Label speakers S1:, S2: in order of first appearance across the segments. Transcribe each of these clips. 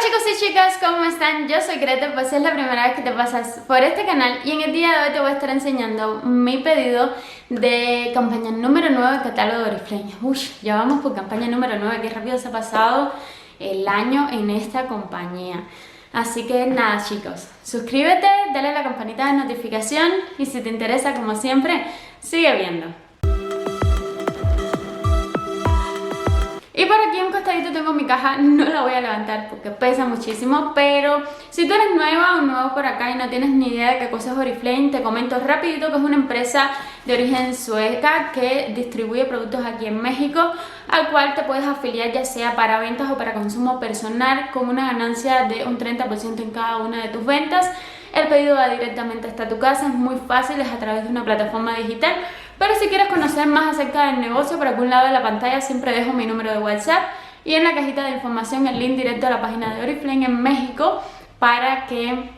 S1: Chicos y chicas, ¿cómo están? Yo soy Grete, pues es la primera vez que te pasas por este canal y en el día de hoy te voy a estar enseñando mi pedido de campaña número 9 del catálogo de Oriflame. Uy, ya vamos por campaña número 9, qué rápido se ha pasado el año en esta compañía. Así que nada chicos, suscríbete, dale a la campanita de notificación y si te interesa, como siempre, sigue viendo. Y por aquí a un costadito tengo mi caja, no la voy a levantar porque pesa muchísimo, pero si tú eres nueva o nuevo por acá y no tienes ni idea de qué cosa es Oriflame, te comento rapidito que es una empresa de origen sueca que distribuye productos aquí en México, al cual te puedes afiliar ya sea para ventas o para consumo personal con una ganancia de un 30% en cada una de tus ventas. El pedido va directamente hasta tu casa, es muy fácil, es a través de una plataforma digital. Pero si quieres conocer más acerca del negocio, por algún lado de la pantalla siempre dejo mi número de WhatsApp y en la cajita de información el link directo a la página de Oriflame en México para que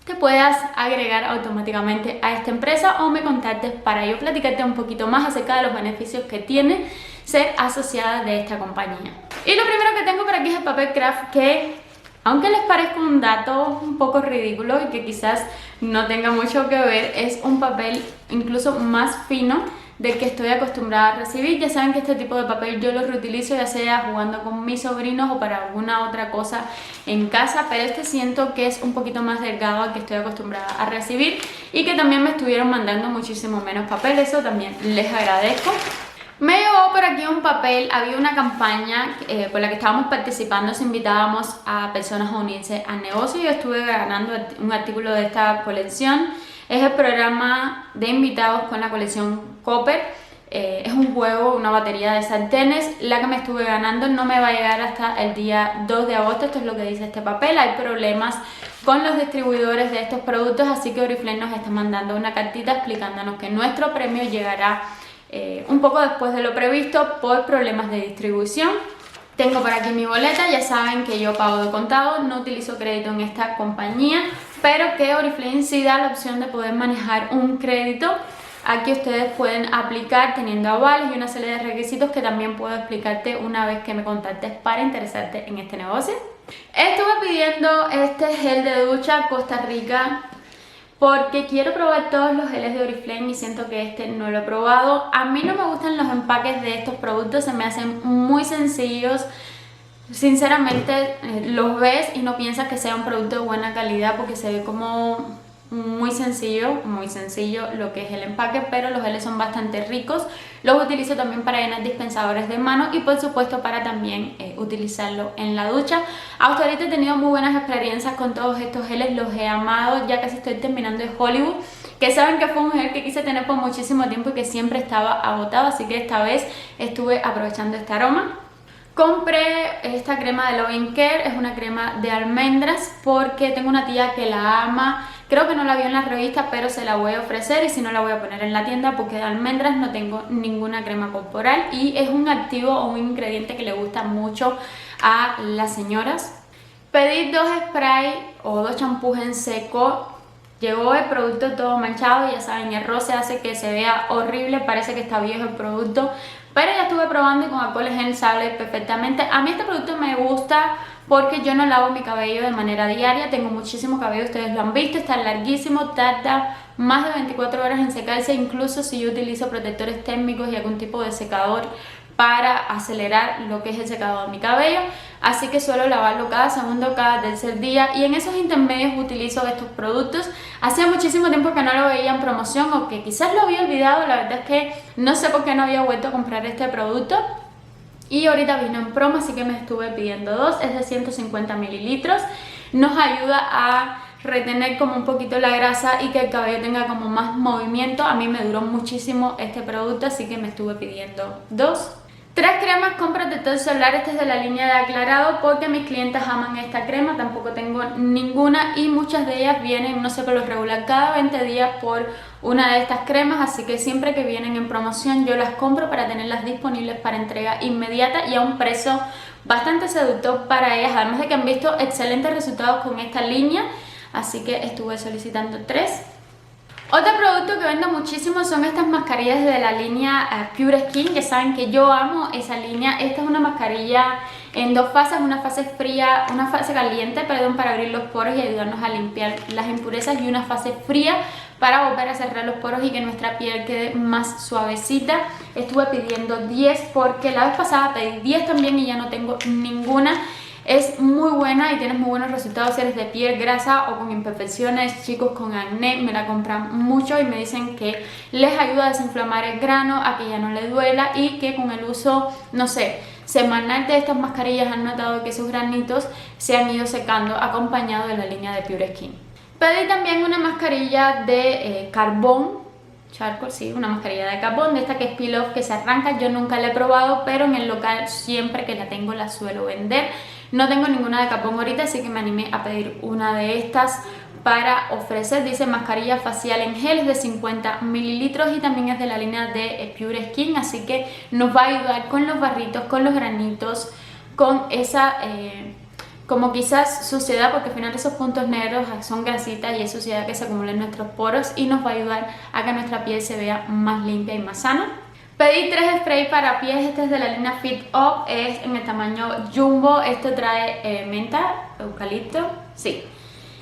S1: te puedas agregar automáticamente a esta empresa o me contactes para yo platicarte un poquito más acerca de los beneficios que tiene ser asociada de esta compañía. Y lo primero que tengo por aquí es el papel craft que, aunque les parezca un dato un poco ridículo y que quizás no tenga mucho que ver, es un papel incluso más fino del que estoy acostumbrada a recibir. Ya saben que este tipo de papel yo lo reutilizo ya sea jugando con mis sobrinos o para alguna otra cosa en casa, pero este siento que es un poquito más delgado al que estoy acostumbrada a recibir y que también me estuvieron mandando muchísimo menos papel, eso también les agradezco. Me llegó por aquí un papel, había una campaña por la que estábamos participando, si invitábamos a personas a unirse al negocio y yo estuve ganando un artículo de esta colección. Es el programa de invitados con la colección Copper, es un juego, una batería de sartenes, la que me estuve ganando no me va a llegar hasta el día 2 de agosto, esto es lo que dice este papel, hay problemas con los distribuidores de estos productos, así que Oriflame nos está mandando una cartita explicándonos que nuestro premio llegará un poco después de lo previsto por problemas de distribución. Tengo por aquí mi boleta, ya saben que yo pago de contado, no utilizo crédito en esta compañía, pero que Oriflame sí da la opción de poder manejar un crédito. Aquí ustedes pueden aplicar teniendo avales y una serie de requisitos que también puedo explicarte una vez que me contactes para interesarte en este negocio. Estuve pidiendo este gel de ducha Costa Rica porque quiero probar todos los geles de Oriflame y siento que este no lo he probado. A mí no me gustan los empaques de estos productos, se me hacen muy sencillos. Sinceramente los ves y no piensas que sea un producto de buena calidad porque se ve como muy sencillo lo que es el empaque, pero los geles son bastante ricos. Los utilizo también para llenar dispensadores de mano y por supuesto para también utilizarlo en la ducha. Hasta ahorita he tenido muy buenas experiencias con todos estos geles, los he amado, ya casi estoy terminando de Hollywood, que saben que fue un gel que quise tener por muchísimo tiempo y que siempre estaba agotado, así que esta vez estuve aprovechando este aroma. Compré esta crema de Loving Care, es una crema de almendras porque tengo una tía que la ama. Creo que no la vio en la revista, pero se la voy a ofrecer y si no la voy a poner en la tienda porque de almendras no tengo ninguna crema corporal y es un activo o un ingrediente que le gusta mucho a las señoras. Pedí 2 sprays o 2 champús en seco. Llegó el producto todo manchado, ya saben, el roce hace que se vea horrible, parece que está viejo el producto, pero ya estuve probando y con alcohol en gel sale perfectamente. A mí este producto me gusta porque yo no lavo mi cabello de manera diaria, tengo muchísimo cabello, ustedes lo han visto, está larguísimo, tarda más de 24 horas en secarse, incluso si yo utilizo protectores térmicos y algún tipo de secador para acelerar lo que es el secado de mi cabello, así que suelo lavarlo cada segundo, cada tercer día y en esos intermedios utilizo estos productos. Hacía muchísimo tiempo que no lo veía en promoción o que quizás lo había olvidado, la verdad es que no sé por qué no había vuelto a comprar este producto y ahorita vino en promo, así que me estuve pidiendo 2, es de 150 mililitros, nos ayuda a retener como un poquito la grasa y que el cabello tenga como más movimiento. A mí me duró muchísimo este producto, así que me estuve pidiendo 2. 3 cremas con protector solar, este es de la línea de aclarado porque mis clientes aman esta crema, tampoco tengo ninguna y muchas de ellas vienen, no sé por lo regular, cada 20 días por una de estas cremas, así que siempre que vienen en promoción yo las compro para tenerlas disponibles para entrega inmediata y a un precio bastante seductor para ellas, además de que han visto excelentes resultados con esta línea, así que estuve solicitando 3. Otro producto que vendo muchísimo son estas mascarillas de la línea Pure Skin, ya saben que yo amo esa línea. Esta es una mascarilla en dos fases, una fase fría, una fase caliente, perdón, para abrir los poros y ayudarnos a limpiar las impurezas, y una fase fría para volver a cerrar los poros y que nuestra piel quede más suavecita. Estuve pidiendo 10 porque la vez pasada pedí 10 también y ya no tengo ninguna. Es muy buena y tienes muy buenos resultados si eres de piel grasa o con imperfecciones. Chicos con acné me la compran mucho y me dicen que les ayuda a desinflamar el grano, a que ya no le duela, y que con el uso, no sé, semanal de estas mascarillas han notado que esos granitos se han ido secando, acompañado de la línea de Pure Skin. Pedí también una mascarilla de carbón, charcoal, sí, una mascarilla de carbón, de esta que es peel off, que se arranca. Yo nunca la he probado, pero en el local siempre que la tengo la suelo vender. No tengo ninguna de carbón ahorita, así que me animé a pedir una de estas para ofrecer. Dice mascarilla facial en gel de 50 mililitros y también es de la línea de Pure Skin, así que nos va a ayudar con los barritos, con los granitos, con esa como quizás suciedad, porque al final esos puntos negros son grasitas y es suciedad que se acumula en nuestros poros, y nos va a ayudar a que nuestra piel se vea más limpia y más sana. Pedí 3 sprays para pies, este es de la línea Fit Up, es en el tamaño jumbo. Esto trae menta, eucalipto, sí.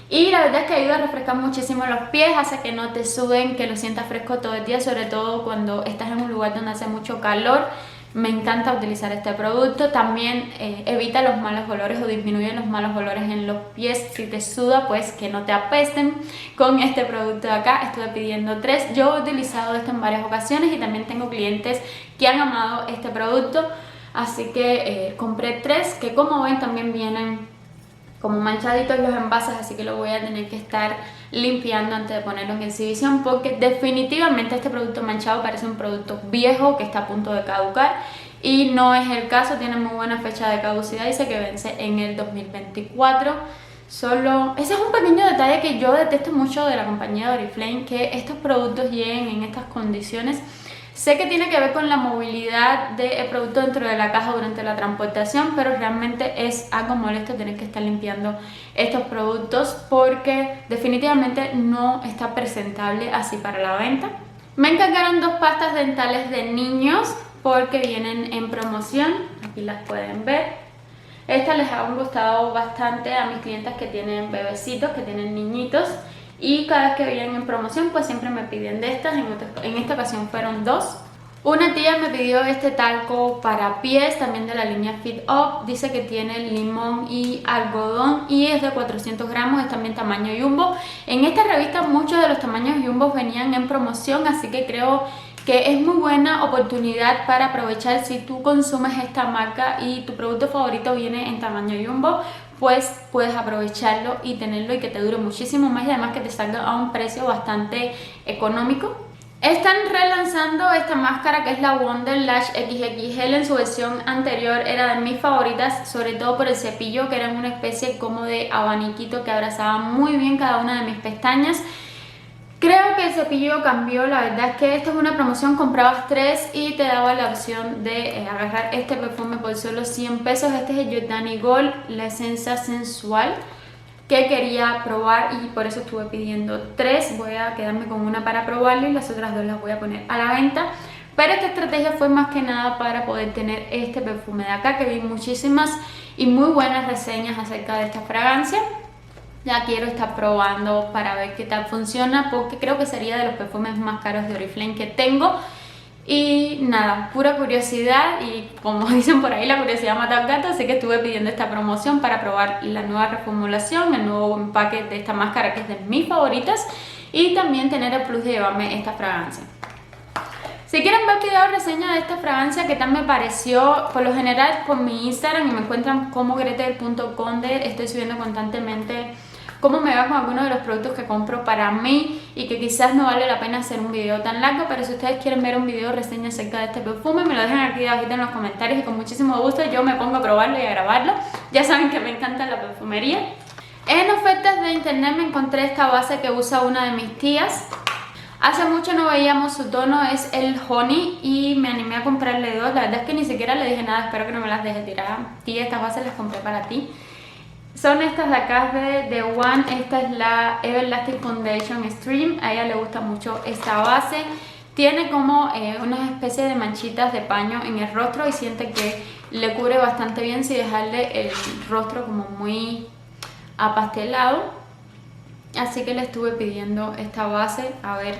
S1: Y la verdad es que ayuda a refrescar muchísimo los pies, hace que no te suden, que los sientas fresco todo el día, sobre todo cuando estás en un lugar donde hace mucho calor. Me encanta utilizar este producto. También evita los malos olores o disminuye los malos olores en los pies. Si te suda, pues que no te apesten con este producto de acá. Estuve pidiendo 3. Yo he utilizado esto en varias ocasiones y también tengo clientes que han amado este producto. Así que compré 3, que como ven también vienen como manchaditos los envases, así que lo voy a tener que estar limpiando antes de ponerlo en exhibición, porque definitivamente este producto manchado parece un producto viejo que está a punto de caducar, y no es el caso. Tiene muy buena fecha de caducidad, dice que vence en el 2024. Solo ese es un pequeño detalle que yo detesto mucho de la compañía de Oriflame, que estos productos lleguen en estas condiciones. Sé que tiene que ver con la movilidad del producto dentro de la caja durante la transportación, pero realmente es algo molesto tener que estar limpiando estos productos porque definitivamente no está presentable así para la venta. Me encargaron 2 pastas dentales de niños porque vienen en promoción, aquí las pueden ver. Estas les han gustado bastante a mis clientes que tienen bebecitos, que tienen niñitos. Y cada vez que vienen en promoción, pues siempre me piden de estas. En esta ocasión fueron 2. Una tía me pidió este talco para pies, también de la línea Fit Up. Dice que tiene limón y algodón y es de 400 gramos, es también tamaño jumbo. En esta revista muchos de los tamaños jumbo venían en promoción, así que creo que es muy buena oportunidad para aprovechar. Si tú consumes esta marca y tu producto favorito viene en tamaño jumbo, pues puedes aprovecharlo y tenerlo y que te dure muchísimo más, y además que te salga a un precio bastante económico. Están relanzando esta máscara que es la Wonder Lash XXL. En su versión anterior era de mis favoritas, sobre todo por el cepillo, que era una especie como de abaniquito que abrazaba muy bien cada una de mis pestañas. Creo que el cepillo cambió, la verdad es que esta es una promoción, comprabas 3 y te daba la opción de agarrar este perfume por solo 100 pesos. Este es el Giordani Gold, la esencia sensual, que quería probar y por eso estuve pidiendo 3. Voy a quedarme con una para probarlo y las otras 2 las voy a poner a la venta. Pero esta estrategia fue más que nada para poder tener este perfume de acá, que vi muchísimas y muy buenas reseñas acerca de esta fragancia. Ya quiero estar probando para ver qué tal funciona, porque creo que sería de los perfumes más caros de Oriflame que tengo. Y nada, pura curiosidad, y como dicen por ahí, la curiosidad mata al gato, así que estuve pidiendo esta promoción para probar la nueva reformulación, el nuevo empaque de esta máscara, que es de mis favoritas, y también tener el plus de llevarme esta fragancia. Si quieren ver video reseña de esta fragancia, qué tal me pareció, por lo general por mi Instagram, y me encuentran como gretel.conde, estoy subiendo constantemente cómo me va con algunos de los productos que compro para mí, y que quizás no vale la pena hacer un video tan largo, pero si ustedes quieren ver un video reseña acerca de este perfume, me lo dejan aquí abajo en los comentarios y con muchísimo gusto yo me pongo a probarlo y a grabarlo. Ya saben que me encanta la perfumería. En ofertas de internet me encontré esta base que usa una de mis tías. Hace mucho no veíamos su tono, es el Honey, y me animé a comprarle 2. La verdad es que ni siquiera le dije nada, espero que no me las deje tirar. Tía, estas bases las compré para ti. Son estas de acá de The One. Esta es la Everlasting Foundation Stream. A ella le gusta mucho esta base. Tiene como una especie de manchitas de paño en el rostro y siente que le cubre bastante bien sin dejarle el rostro como muy apastelado. Así que le estuve pidiendo esta base, a ver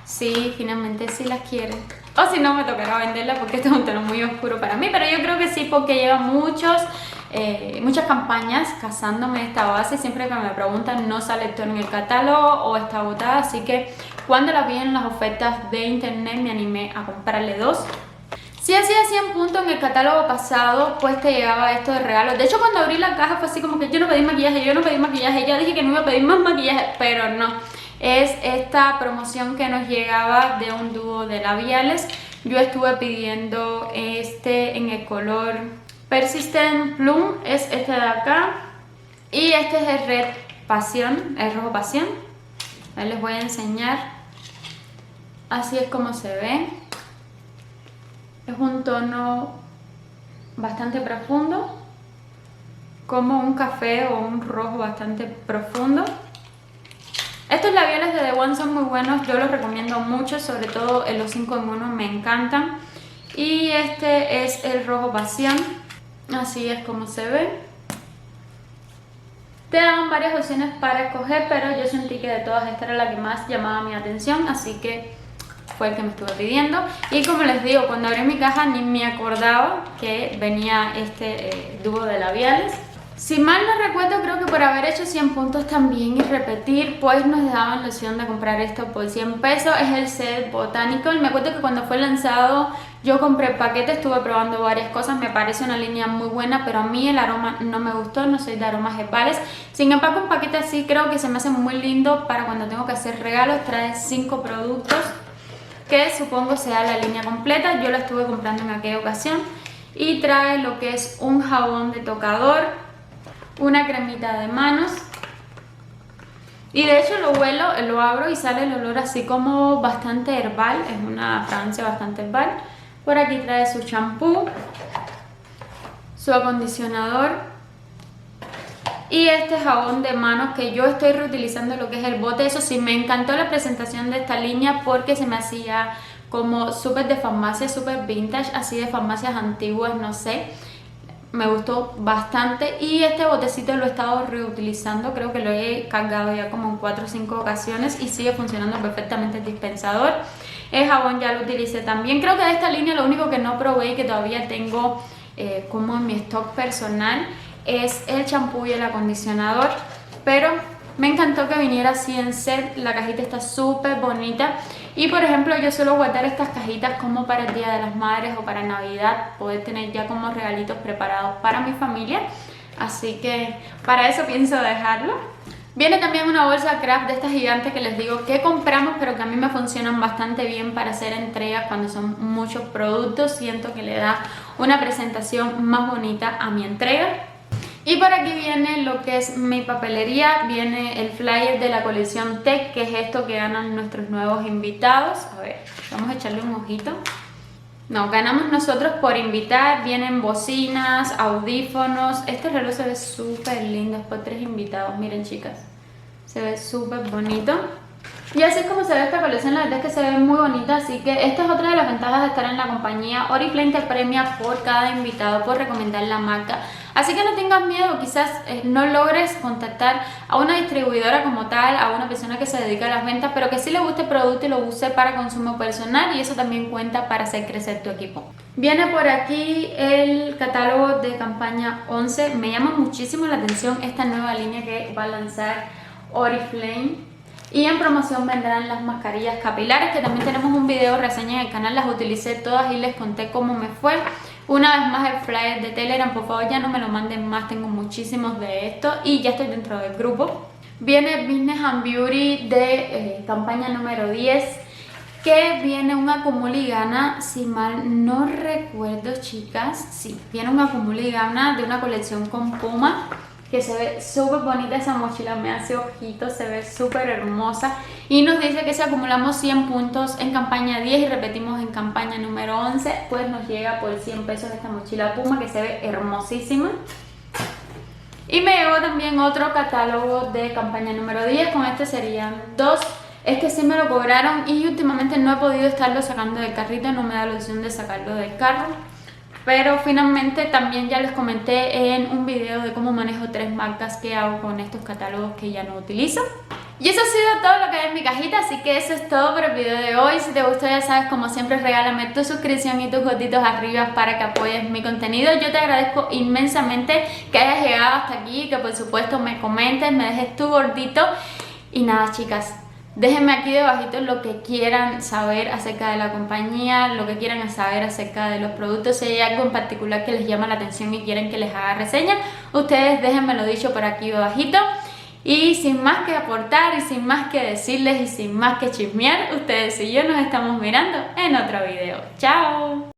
S1: si finalmente sí las quiere. O si no, me tocará venderla porque este es un tono muy oscuro para mí. Pero yo creo que sí, porque lleva muchas campañas casándome esta base. Siempre que me preguntan no sale el tono en el catálogo o está agotada. Así que cuando la vi en las ofertas de internet me animé a comprarle dos. Si hacía 100 puntos en el catálogo pasado, pues te llegaba esto de regalo. De hecho, cuando abrí la caja fue así como que yo no pedí maquillaje. Ya dije que no iba a pedir más maquillaje, pero no. Es esta promoción que nos llegaba de un dúo de labiales. Yo estuve pidiendo este en el color Persistent Plum, es este de acá. Y este es el Red Pasión, el rojo pasión. Ahí les voy a enseñar. Así es como se ve. Es un tono bastante profundo, como un café o un rojo bastante profundo. Estos labiales de The One son muy buenos, yo los recomiendo mucho, sobre todo en los 5 en 1 me encantan. Y este es el rojo pasión, así es como se ve. Te dan varias opciones para escoger, pero yo sentí que de todas esta era la que más llamaba mi atención, así que fue el que me estuve pidiendo. Y como les digo, cuando abrí mi caja ni me acordaba que venía este dúo de labiales. Si mal no recuerdo, creo que por haber hecho 100 puntos también y repetir, pues nos daban la opción de comprar esto por 100 pesos. Es el set Botanical. Me acuerdo que cuando fue lanzado yo compré el paquete, estuve probando varias cosas. Me parece una línea muy buena, pero a mí el aroma no me gustó, no soy de aromas herbales. Sin embargo, un paquete así creo que se me hace muy lindo para cuando tengo que hacer regalos. Trae 5 productos, que supongo sea la línea completa. Yo la estuve comprando en aquella ocasión. Y trae lo que es un jabón de tocador, una cremita de manos. Y de hecho lo huelo, lo abro y sale el olor así como bastante herbal. Es una fragancia bastante herbal. Por aquí trae su champú, su acondicionador y este jabón de manos que yo estoy reutilizando lo que es el bote. Eso sí, me encantó la presentación de esta línea porque se me hacía como súper de farmacia, súper vintage, así de farmacias antiguas, no sé. Me gustó bastante y este botecito lo he estado reutilizando, creo que lo he cargado ya como en 4 o 5 ocasiones y sigue funcionando perfectamente el dispensador. El jabón ya lo utilicé también. Creo que de esta línea lo único que no probé y que todavía tengo como en mi stock personal es el champú y el acondicionador, pero me encantó que viniera así en set. La cajita está súper bonita y por ejemplo yo suelo guardar estas cajitas como para el Día de las Madres o para Navidad, poder tener ya como regalitos preparados para mi familia, así que para eso pienso dejarlo. Viene también una bolsa craft de estas gigantes que les digo que compramos, pero que a mí me funcionan bastante bien para hacer entregas cuando son muchos productos. Siento que le da una presentación más bonita a mi entrega. Y por aquí viene lo que es mi papelería, viene el flyer de la colección Tech, que es esto que ganan nuestros nuevos invitados. A ver, vamos a echarle un ojito. No, ganamos nosotros por invitar, vienen bocinas, audífonos. Este reloj se ve súper lindo, es por 3 invitados, miren chicas. Se ve súper bonito. Y así es como se ve esta colección, la verdad es que se ve muy bonita, así que esta es otra de las ventajas de estar en la compañía. Oriflame te premia por cada invitado, por recomendar la marca. Así que no tengas miedo, quizás no logres contactar a una distribuidora como tal, a una persona que se dedica a las ventas, pero que sí le guste el producto y lo use para consumo personal, y eso también cuenta para hacer crecer tu equipo. Viene por aquí el catálogo de campaña 11. Me llama muchísimo la atención esta nueva línea que va a lanzar Oriflame. Y en promoción vendrán las mascarillas capilares, que también tenemos un video reseña en el canal. Las utilicé todas y les conté cómo me fue. Una vez más el flyer de Telegram, por favor ya no me lo manden más, tengo muchísimos de estos y ya estoy dentro del grupo. Viene Business and Beauty de campaña número 10, que viene un acumula y gana, si mal no recuerdo chicas, sí, viene un acumula y gana de una colección con Puma, que se ve súper bonita. Esa mochila me hace ojitos, se ve súper hermosa y nos dice que si acumulamos 100 puntos en campaña 10 y repetimos en campaña número 11, pues nos llega por 100 pesos esta mochila Puma, que se ve hermosísima. Y me llegó también otro catálogo de campaña número 10, con este serían 2. Este sí me lo cobraron y últimamente no he podido estarlo sacando del carrito, no me da la opción de sacarlo del carro. pero finalmente también ya les comenté en un video de cómo manejo 3 marcas que hago con estos catálogos que ya no utilizo. Y eso ha sido todo lo que hay en mi cajita, así que eso es todo por el video de hoy. Si te gustó, ya sabes, como siempre, regálame tu suscripción y tus gotitos arriba para que apoyes mi contenido. Yo te agradezco inmensamente que hayas llegado hasta aquí, que por supuesto me comentes, me dejes tu gordito. Y nada, chicas, déjenme aquí debajito lo que quieran saber acerca de la compañía, lo que quieran saber acerca de los productos. Si hay algo en particular que les llama la atención y quieren que les haga reseña, ustedes déjenmelo dicho por aquí debajito. Y sin más que aportar y sin más que decirles y sin más que chismear, ustedes y yo nos estamos mirando en otro video. ¡Chao!